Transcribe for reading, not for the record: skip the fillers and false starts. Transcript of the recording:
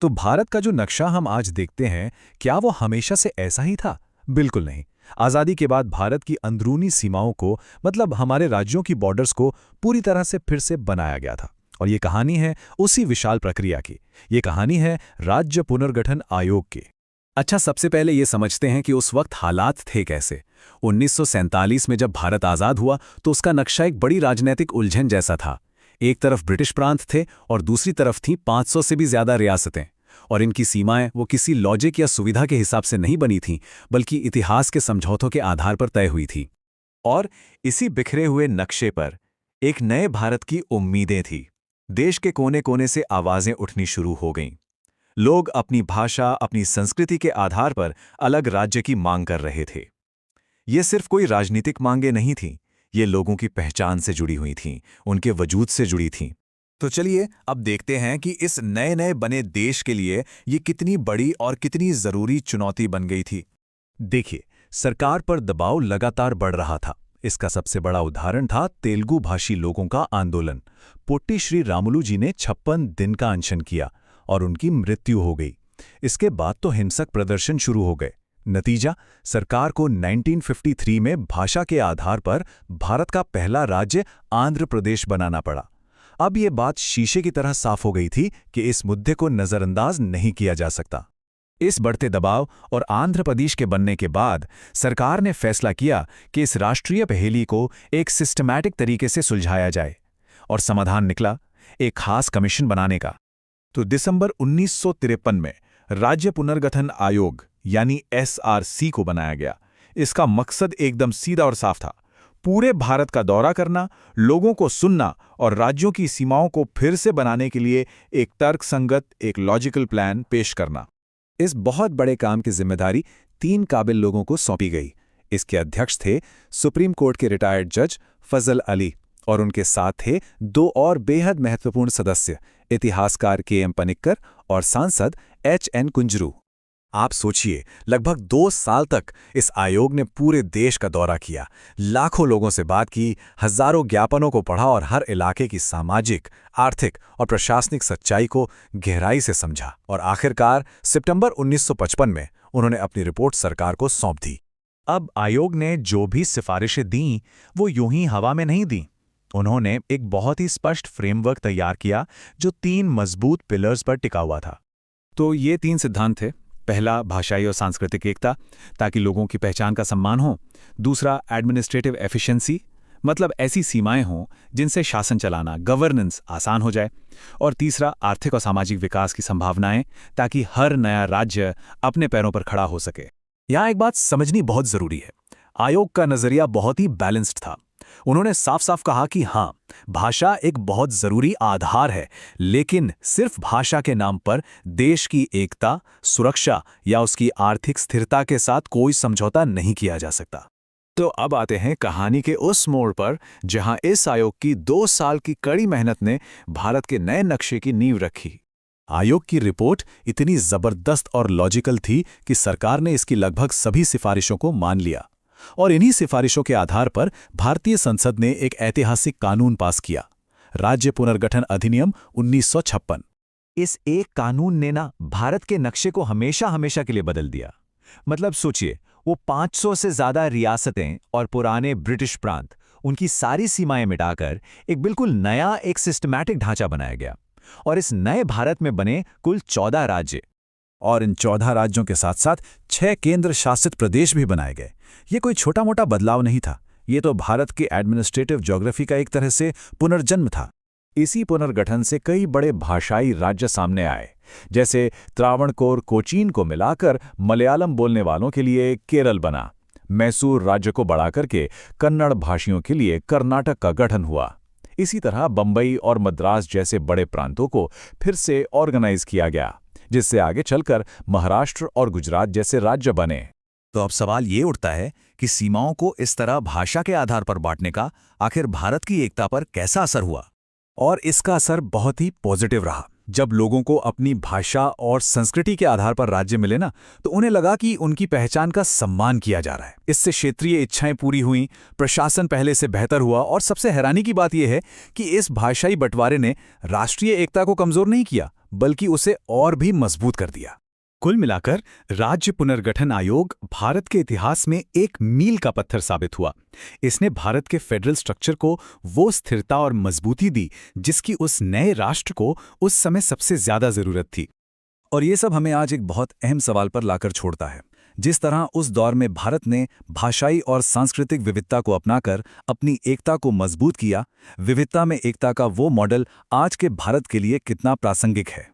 तो भारत का जो नक्शा हम आज देखते हैं, क्या वो हमेशा से ऐसा ही था? बिल्कुल नहीं। आज़ादी के बाद भारत की अंदरूनी सीमाओं को, मतलब हमारे राज्यों की बॉर्डर्स को पूरी तरह से फिर से बनाया गया था। और ये कहानी है उसी विशाल प्रक्रिया की। ये कहानी है राज्य पुनर्गठन आयोग की। अच्छा, सबसे पहले ये समझते हैं कि उस वक्त हालात थे कैसे। 1947 में जब भारत आज़ाद हुआ तो उसका नक्शा एक बड़ी राजनीतिक उलझन जैसा था। एक तरफ ब्रिटिश प्रांत थे और दूसरी तरफ थीं 500 से भी ज्यादा रियासतें। और इनकी सीमाएं वो किसी लॉजिक या सुविधा के हिसाब से नहीं बनी थीं, बल्कि इतिहास के समझौतों के आधार पर तय हुई थी। और इसी बिखरे हुए नक्शे पर एक नए भारत की उम्मीदें थी। देश के कोने कोने से आवाजें उठनी शुरू हो गईं। लोग अपनी भाषा, अपनी संस्कृति के आधार पर अलग राज्य की मांग कर रहे थे। ये सिर्फ कोई राजनीतिक मांगे नहीं थीं, ये लोगों की पहचान से जुड़ी हुई थीं, उनके वजूद से जुड़ी थीं। तो चलिए अब देखते हैं कि इस नए नए बने देश के लिए ये कितनी बड़ी और कितनी जरूरी चुनौती बन गई थी। देखिए, सरकार पर दबाव लगातार बढ़ रहा था। इसका सबसे बड़ा उदाहरण था तेलुगु भाषी लोगों का आंदोलन। पोट्टी श्री रामुलु जी ने 56 दिन का अनशन किया और उनकी मृत्यु हो गई। इसके बाद तो हिंसक प्रदर्शन शुरू हो गए। नतीजा, सरकार को 1953 में भाषा के आधार पर भारत का पहला राज्य आंध्र प्रदेश बनाना पड़ा। अब ये बात शीशे की तरह साफ हो गई थी कि इस मुद्दे को नजरअंदाज नहीं किया जा सकता। इस बढ़ते दबाव और आंध्र प्रदेश के बनने के बाद सरकार ने फैसला किया कि इस राष्ट्रीय पहेली को एक सिस्टमैटिक तरीके से सुलझाया जाए। और समाधान निकला, एक खास कमीशन बनाने का। तो दिसंबर 1953 में राज्य पुनर्गठन आयोग यानी SRC को बनाया गया। इसका मकसद एकदम सीधा और साफ था, पूरे भारत का दौरा करना, लोगों को सुनना और राज्यों की सीमाओं को फिर से बनाने के लिए एक तर्कसंगत, एक लॉजिकल प्लान पेश करना। इस बहुत बड़े काम की जिम्मेदारी 3 काबिल लोगों को सौंपी गई। इसके अध्यक्ष थे सुप्रीम कोर्ट के रिटायर्ड जज फजल अली और उनके साथ थे 2 और बेहद महत्वपूर्ण सदस्य, इतिहासकार KM पनिक्कर और सांसद HN कुंजरू। आप सोचिए, लगभग 2 साल तक इस आयोग ने पूरे देश का दौरा किया, लाखों लोगों से बात की, हजारों ज्ञापनों को पढ़ा और हर इलाके की सामाजिक, आर्थिक और प्रशासनिक सच्चाई को गहराई से समझा। और आखिरकार सितंबर 1955 में उन्होंने अपनी रिपोर्ट सरकार को सौंप दी। अब आयोग ने जो भी सिफारिशें दीं, वो यूं ही हवा में नहीं दी। उन्होंने एक बहुत ही स्पष्ट फ्रेमवर्क तैयार किया जो 3 मजबूत पिलर्स पर टिका हुआ था। तो ये 3 सिद्धांत थे। पहला, भाषाई और सांस्कृतिक एकता, ताकि लोगों की पहचान का सम्मान हो। दूसरा, एडमिनिस्ट्रेटिव एफिशिएंसी, मतलब ऐसी सीमाएं हों जिनसे शासन चलाना, गवर्नेंस आसान हो जाए। और तीसरा, आर्थिक और सामाजिक विकास की संभावनाएं, ताकि हर नया राज्य अपने पैरों पर खड़ा हो सके। यहाँ एक बात समझनी बहुत जरूरी है, आयोग का नजरिया बहुत ही बैलेंस्ड था। उन्होंने साफ साफ कहा कि हाँ, भाषा एक बहुत जरूरी आधार है, लेकिन सिर्फ भाषा के नाम पर देश की एकता, सुरक्षा या उसकी आर्थिक स्थिरता के साथ कोई समझौता नहीं किया जा सकता। तो अब आते हैं कहानी के उस मोड़ पर जहां इस आयोग की 2 साल की कड़ी मेहनत ने भारत के नए नक्शे की नींव रखी। आयोग की रिपोर्ट इतनी जबरदस्त और लॉजिकल थी कि सरकार ने इसकी लगभग सभी सिफारिशों को मान लिया। और इन्हीं सिफारिशों के आधार पर भारतीय संसद ने एक ऐतिहासिक कानून पास किया, राज्य पुनर्गठन अधिनियम 1956। इस एक कानून ने ना भारत के नक्शे को हमेशा हमेशा के लिए बदल दिया। मतलब सोचिए, वो 500 से ज्यादा रियासतें और पुराने ब्रिटिश प्रांत, उनकी सारी सीमाएं मिटाकर एक बिल्कुल नया, एक सिस्टमैटिक ढांचा बनाया गया। और इस नए भारत में बने कुल 14 राज्य, और इन 14 राज्यों के साथ साथ 6 केंद्र शासित प्रदेश भी बनाए गए। ये कोई छोटा मोटा बदलाव नहीं था, ये तो भारत की एडमिनिस्ट्रेटिव ज्योग्राफी का एक तरह से पुनर्जन्म था। इसी पुनर्गठन से कई बड़े भाषाई राज्य सामने आए, जैसे त्रावणकोर कोचीन को मिलाकर मलयालम बोलने वालों के लिए केरल बना। मैसूर राज्य को बढ़ाकर के कन्नड़ भाषियों के लिए कर्नाटक का गठन हुआ। इसी तरह बंबई और मद्रास जैसे बड़े प्रांतों को फिर से ऑर्गेनाइज किया गया, जिससे आगे चलकर महाराष्ट्र और गुजरात जैसे राज्य बने। तो अब सवाल ये उठता है कि सीमाओं को इस तरह भाषा के आधार पर बांटने का आखिर भारत की एकता पर कैसा असर हुआ? और इसका असर बहुत ही पॉजिटिव रहा। जब लोगों को अपनी भाषा और संस्कृति के आधार पर राज्य मिले ना, तो उन्हें लगा कि उनकी पहचान का सम्मान किया जा रहा है। इससे क्षेत्रीय इच्छाएं पूरी हुई, प्रशासन पहले से बेहतर हुआ और सबसे हैरानी की बात यह है कि इस भाषाई बंटवारे ने राष्ट्रीय एकता को कमजोर नहीं किया, बल्कि उसे और भी मजबूत कर दिया। कुल मिलाकर राज्य पुनर्गठन आयोग भारत के इतिहास में एक मील का पत्थर साबित हुआ। इसने भारत के फेडरल स्ट्रक्चर को वो स्थिरता और मजबूती दी जिसकी उस नए राष्ट्र को उस समय सबसे ज्यादा जरूरत थी। और ये सब हमें आज एक बहुत अहम सवाल पर लाकर छोड़ता है। जिस तरह उस दौर में भारत ने भाषाई और सांस्कृतिक विविधता को अपनाकर अपनी एकता को मजबूत किया, विविधता में एकता का वो मॉडल आज के भारत के लिए कितना प्रासंगिक है।